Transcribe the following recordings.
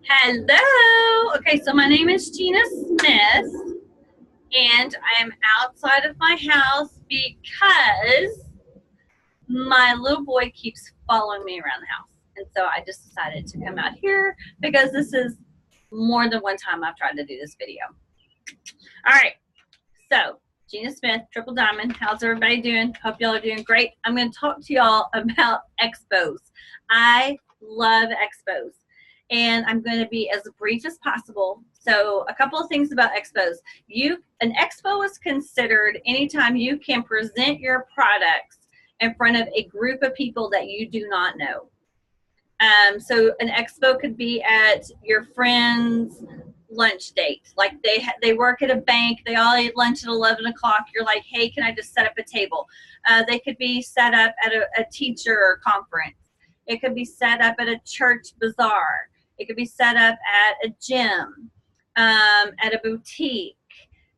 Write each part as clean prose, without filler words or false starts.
Hello. Okay, so my name is Gina Smith, and I am outside of my house because my little boy keeps following me around the house. And so I just decided to come out here because this is more than one time I've tried to do this video. All right, so Gina Smith, Triple Diamond. How's everybody doing? Hope y'all are doing great. I'm going to talk to y'all about expos. I love expos, and I'm going to be as brief as possible. So a couple of things about expos. An expo is considered anytime you can present your products in front of a group of people that you do not know. So an expo could be at your friend's lunch date. Like they work at a bank, they all eat lunch at 11 o'clock. You're like, hey, can I just set up a table? They could be set up at a teacher conference. It could be set up at a church bazaar. It could be set up at a gym, at a boutique,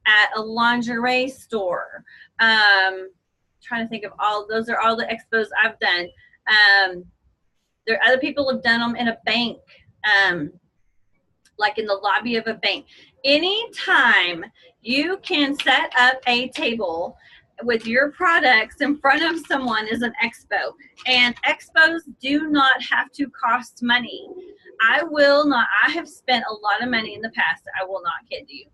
at a lingerie store. Trying to think of those are all the expos I've done. There other people have done them in a bank, like in the lobby of a bank. Anytime you can set up a table with your products in front of someone is an expo. And expos do not have to cost money. I have spent a lot of money in the past. I will not kid you.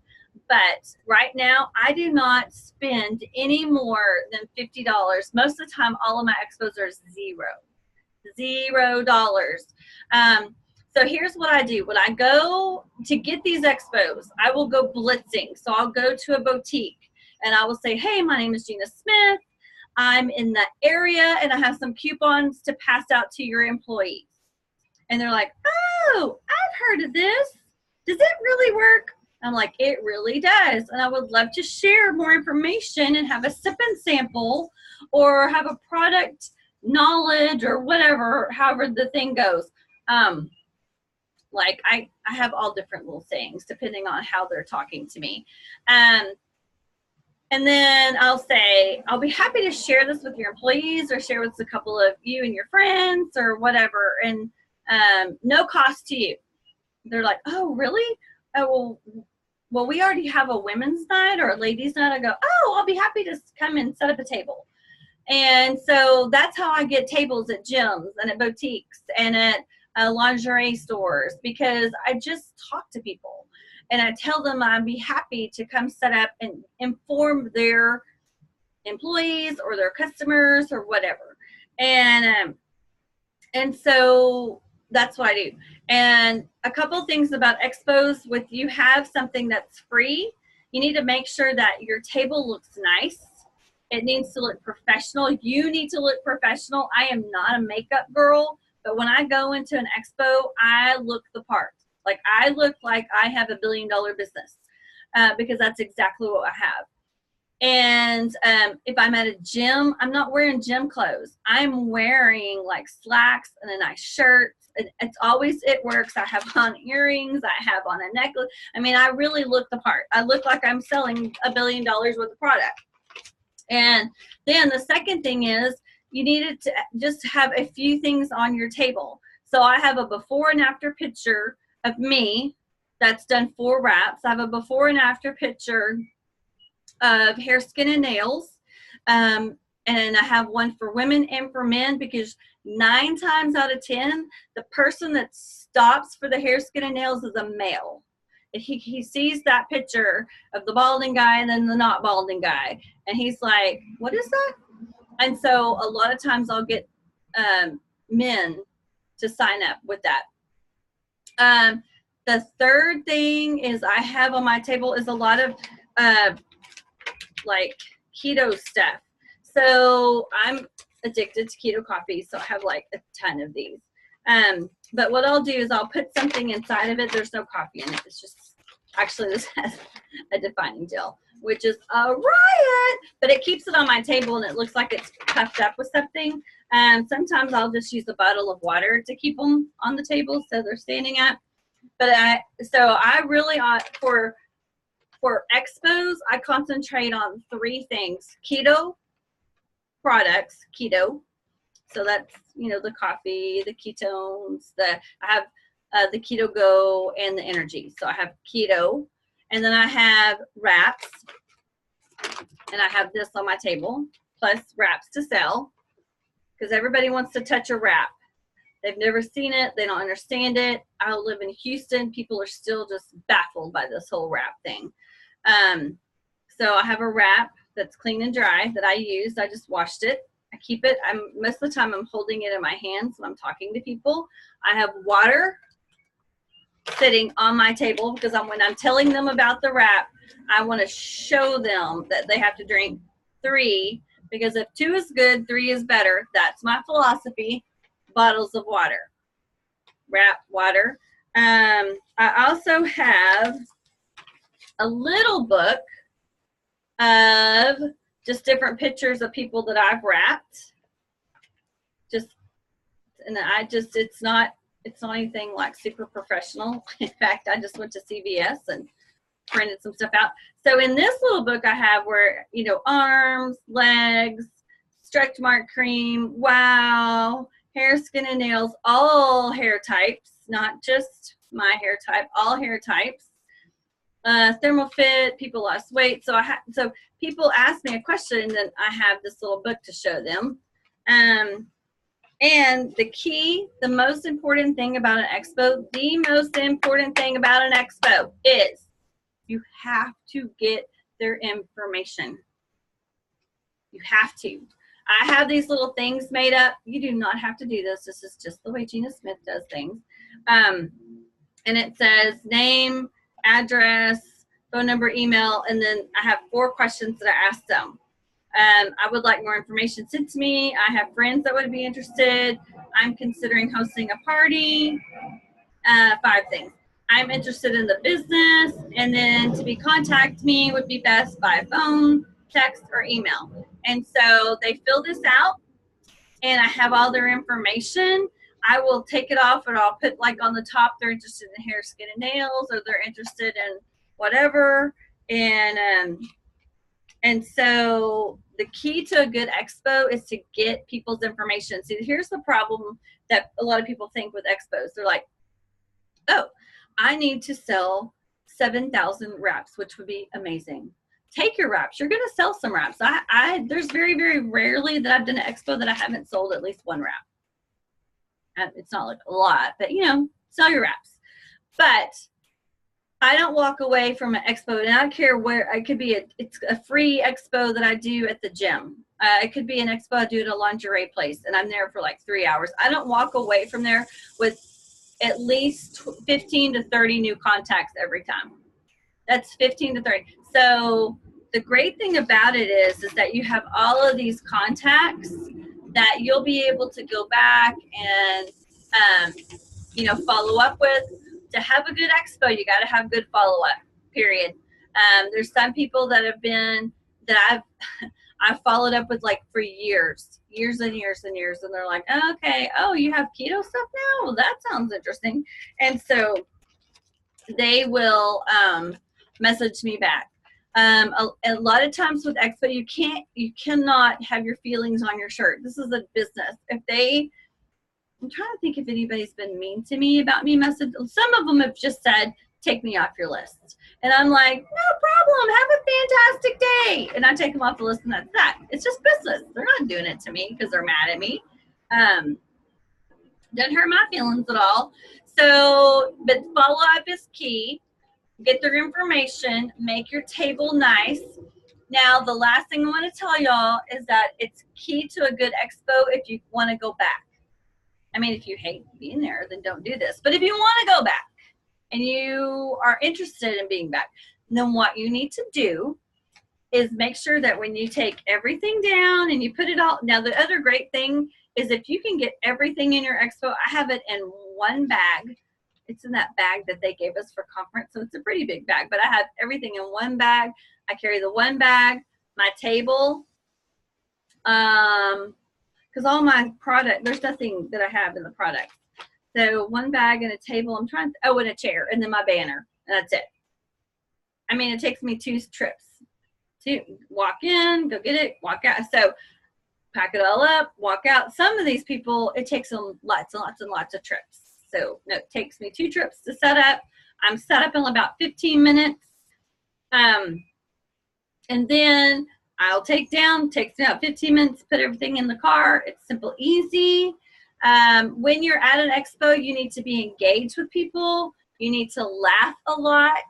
But right now, I do not spend any more than $50. Most of the time, all of my expos are $0. So here's what I do. When I go to get these expos, I will go blitzing. So I'll go to a boutique and I will say, hey, my name is Gina Smith. I'm in the area and I have some coupons to pass out to your employees. And they're like, oh, I've heard of this. Does it really work? I'm like, it really does. And I would love to share more information and have a sip and sample or have a product knowledge or whatever, however the thing goes. Like I have all different little things depending on how they're talking to me. And then I'll say, I'll be happy to share this with your employees or share with a couple of you and your friends or whatever. And no cost to you. They're like, oh, really? Oh, well, we already have a women's night or a ladies' night. I go, oh, I'll be happy to come and set up a table. And so that's how I get tables at gyms and at boutiques and at lingerie stores, because I just talk to people and I tell them I'd be happy to come set up and inform their employees or their customers or whatever. And so that's what I do. And a couple things about expos: with you have something that's free, you need to make sure that your table looks nice. It needs to look professional. You need to look professional. I am not a makeup girl, but when I go into an expo, I look the part. Like I look like I have $1 billion business because that's exactly what I have. And if I'm at a gym, I'm not wearing gym clothes. I'm wearing like slacks and a nice shirt. It's always, it works. I have on earrings. I have on a necklace. I mean, I really look the part. I look like I'm selling $1 billion worth of product. And then the second thing is you needed to just have a few things on your table. So I have a before and after picture of me that's done 4 wraps. I have a before and after picture of hair, skin, and nails. And I have one for women and for men, because 9 times out of 10, the person that stops for the hair, skin, and nails is a male. He sees that picture of the balding guy and then the not balding guy, and he's like, what is that? And so a lot of times I'll get men to sign up with that. The third thing is I have on my table is a lot of like keto stuff. So I'm addicted to keto coffee, so I have like a ton of these. But what I'll do is I'll put something inside of it. There's no coffee in it. It's just, actually this has a defining gel, which is a riot, but it keeps it on my table and it looks like it's puffed up with something. Sometimes I'll just use a bottle of water to keep them on the table so they're standing up. But I really, for expos, I concentrate on 3 things: keto products, keto. So that's, the coffee, the ketones, I have the Keto Go and the Energy. So I have keto, and then I have wraps, and I have this on my table, plus wraps to sell, because everybody wants to touch a wrap. They've never seen it. They don't understand it. I live in Houston. People are still just baffled by this whole wrap thing. So I have a wrap that's clean and dry that I used. I just washed it. I keep it. Most of the time I'm holding it in my hands when I'm talking to people. I have water sitting on my table because when I'm telling them about the wrap, I want to show them that they have to drink 3, because if 2 is good, 3 is better. That's my philosophy. Bottles of water, wrap water. I also have a little book of just different pictures of people that I've wrapped. It's not anything like super professional. In fact, I just went to CVS and printed some stuff out. So in this little book I have where, arms, legs, stretch mark cream, wow, hair, skin, and nails, all hair types, not just my hair type, all hair types. Thermal fit, people lost weight. So people ask me a question, and then I have this little book to show them. And the most important thing about an expo is you have to get their information. You have to. I have these little things made up. You do not have to do this. This is just the way Gina Smith does things. And it says name, address, phone number, email, and then I have 4 questions that I ask them. I would like more information sent to me. I have friends that would be interested. I'm considering hosting a party. 5 things. I'm interested in the business, and then to contact me would be best by phone, text, or email. And so they fill this out, and I have all their information. I will take it off, and I'll put like on the top they're interested in hair, skin, and nails, or they're interested in whatever. And so the key to a good expo is to get people's information. See, here's the problem that a lot of people think with expos. They're like, oh, I need to sell 7,000 wraps, which would be amazing. Take your wraps. You're going to sell some wraps. There's very, very rarely that I've done an expo that I haven't sold at least 1 wrap. It's not like a lot, but sell your wraps. But I don't walk away from an expo, and I don't care where. It could be it's a free expo that I do at the gym. It could be an expo I do at a lingerie place, and I'm there for like 3 hours. I don't walk away from there with at least 15 to 30 new contacts every time. That's 15 to 30. So the great thing about it is that you have all of these contacts that you'll be able to go back and follow up with. To have a good expo, you got to have good follow-up, period. There's some people that I've followed up with like for years and years, and they're like, oh, okay, oh, you have keto stuff now? Well, that sounds interesting. And so they will message me back. A lot of times with expo, you cannot have your feelings on your shirt. This is a business. I'm trying to think if anybody's been mean to me about me message. Some of them have just said, take me off your list. And I'm like, no problem. Have a fantastic day. And I take them off the list, and that's that. It's just business. They're not doing it to me because they're mad at me. Doesn't hurt my feelings at all. So, but follow-up is key. Get their information. Make your table nice. Now, the last thing I want to tell y'all is that it's key to a good expo if you want to go back. I mean, if you hate being there, then don't do this. But if you want to go back and you are interested in being back, then what you need to do is make sure that when you take everything down and you put it all. Now, the other great thing is if you can get everything in your expo, I have it in one bag. It's in that bag that they gave us for conference. So it's a pretty big bag, but I have everything in one bag. I carry the one bag, my table, because all my product, there's nothing that I have in the product. So one bag and a table, and a chair, and then my banner, and that's it. I mean, it takes me 2 trips to walk in, go get it, walk out. So pack it all up, walk out. Some of these people, it takes them lots and lots and lots of trips. So no, it takes me 2 trips to set up. I'm set up in about 15 minutes. And then I'll take down, takes me about 15 minutes, put everything in the car. It's simple, easy. When you're at an expo, you need to be engaged with people. You need to laugh a lot.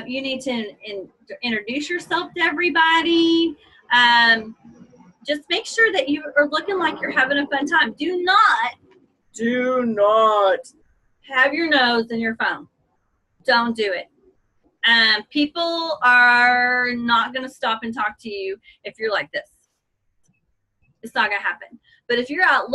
You need to introduce yourself to everybody. Just make sure that you are looking like you're having a fun time. Do not have your nose in your phone. Don't do it. People are not going to stop and talk to you if you're like this. It's not going to happen. But if you're out,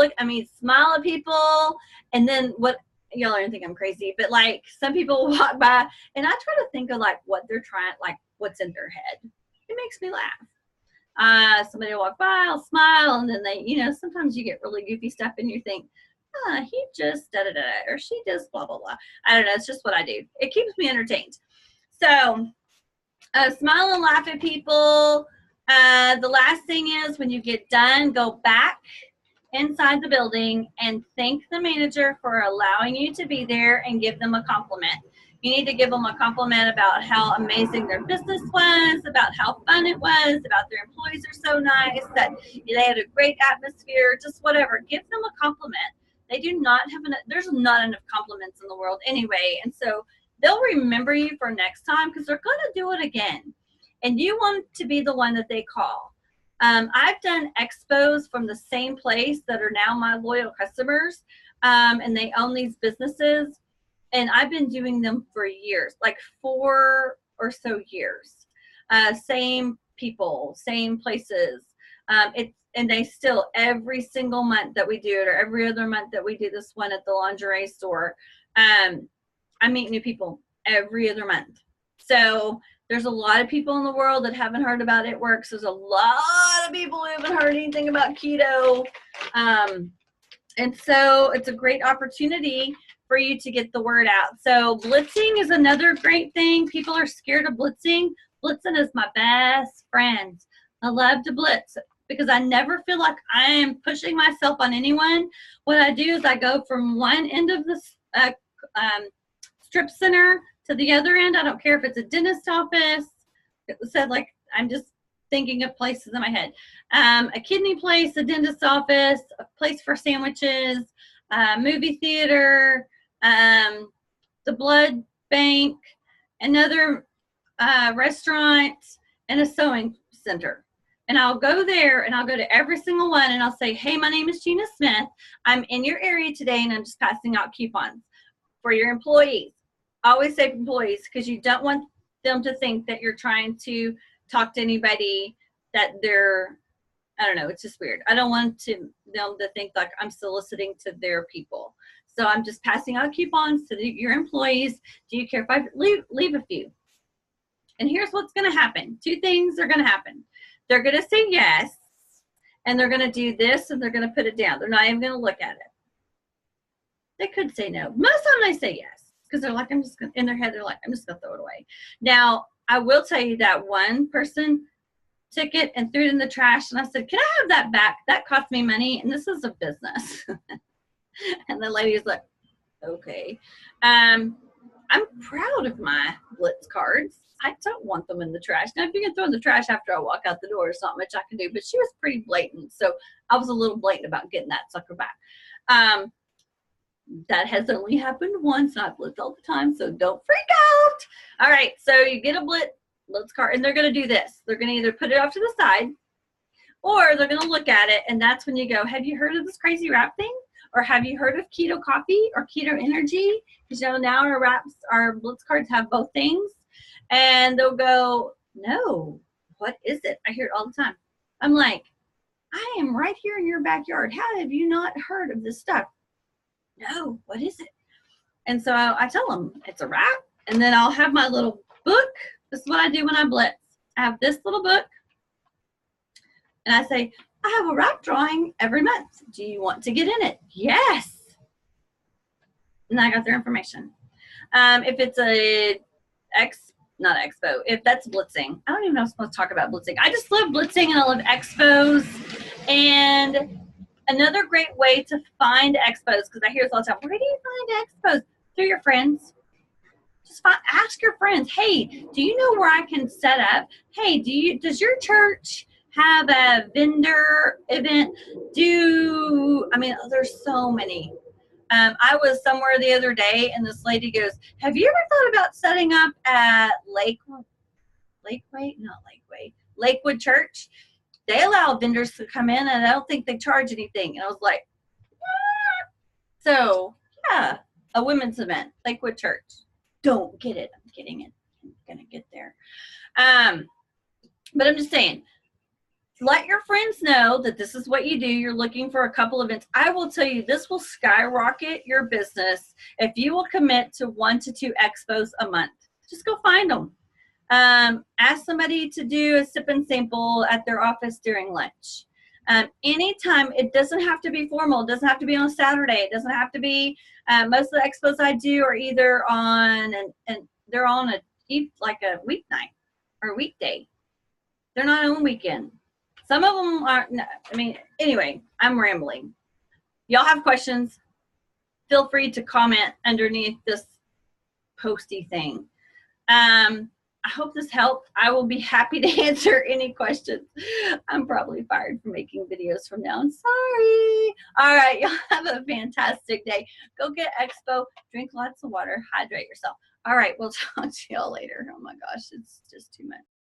smile at people, and then what, y'all are going to think I'm crazy, but like some people walk by, and I try to think of like what they're trying, like what's in their head. It makes me laugh. Somebody will walk by, I'll smile, and then they, sometimes you get really goofy stuff and you think, he just da-da-da, or she just blah, blah, blah. I don't know. It's just what I do. It keeps me entertained. So smile and laugh at people. The last thing is when you get done, go back inside the building and thank the manager for allowing you to be there and give them a compliment. You need to give them a compliment about how amazing their business was, about how fun it was, about their employees are so nice, that they had a great atmosphere, just whatever. Give them a compliment. They do not have there's not enough compliments in the world anyway. And so they'll remember you for next time because they're going to do it again. And you want to be the one that they call. I've done expos from the same place that are now my loyal customers, and they own these businesses. And I've been doing them for years, like 4 or so years. Same people, same places. And they still, every single month that we do it, or every other month that we do this one at the lingerie store, I meet new people every other month. So there's a lot of people in the world that haven't heard about It Works. There's a lot of people who haven't heard anything about keto. And so it's a great opportunity for you to get the word out. So blitzing is another great thing. People are scared of blitzing. Blitzing is my best friend. I love to blitz because I never feel like I am pushing myself on anyone. What I do is I go from one end of the strip center to the other end. I don't care if it's a dentist office. It said, like, I'm just thinking of places in my head. A kidney place, a dentist office, a place for sandwiches, movie theater, the blood bank, another restaurant, and a sewing center. And I'll go there and I'll go to every single one and I'll say, hey, my name is Gina Smith. I'm in your area today and I'm just passing out coupons for your employees. Always say employees because you don't want them to think that you're trying to talk to anybody that they're, I don't know, it's just weird. I don't want them to think like I'm soliciting to their people. So I'm just passing out coupons to your employees. Do you care if I leave a few? And here's what's going to happen. 2 things are going to happen. They're going to say yes, and they're going to do this, and they're going to put it down. They're not even going to look at it. They could say no. Most of the time they say yes because they're like, in their head, they're like, I'm just going to throw it away. Now, I will tell you that one person took it and threw it in the trash, and I said, can I have that back? That cost me money, and this is a business. And the lady's like, okay. I'm proud of my Blitz cards. I don't want them in the trash. Now, if you can throw in the trash after I walk out the door, there's not much I can do. But she was pretty blatant, so I was a little blatant about getting that sucker back. That has only happened once, and I blitz all the time, so don't freak out. All right, so you get a Blitz card, and they're going to do this. They're going to either put it off to the side, or they're going to look at it, and that's when you go, have you heard of this crazy wrap thing? Or have you heard of keto coffee or keto energy? Because now our Blitz cards have both things. And they'll go, no, what is it? I hear it all the time. I'm like, I am right here in your backyard. How have you not heard of this stuff? No, what is it? And so I tell them it's a wrap. And then I'll have my little book. This is what I do when I blitz. I have this little book. And I say, I have a wrap drawing every month. Do you want to get in it? Yes. And I got their information. If it's not expo, if that's blitzing. I don't even know if I'm supposed to talk about blitzing. I just love blitzing and I love expos. And Another great way to find expos, because I hear this all the time, where do you find expos? Through your friends. Just ask your friends, hey, do you know where I can set up? Hey, does your church have a vendor event? There's so many. I was somewhere the other day and this lady goes, have you ever thought about setting up at Lakewood Church? They allow vendors to come in and I don't think they charge anything. And I was like, what? So yeah, a women's event, Lakewood Church. Don't get it. I'm getting it. I'm going to get there. But I'm just saying, let your friends know that this is what you do. You're looking for a couple events. I will tell you, this will skyrocket your business if you will commit to 1 to 2 expos a month. Just go find them. Ask somebody to do a sip and sample at their office during lunch. Anytime, it doesn't have to be formal. It doesn't have to be on a Saturday. It doesn't have to be, most of the expos I do are either on, and they're on a weeknight or a weekday. They're not on weekend. Some of them are, anyway, I'm rambling. Y'all have questions, feel free to comment underneath this posty thing. I hope this helped. I will be happy to answer any questions. I'm probably fired for making videos from now on. Sorry. All right, y'all have a fantastic day. Go get Expo, drink lots of water, hydrate yourself. All right, we'll talk to y'all later. Oh my gosh, it's just too much.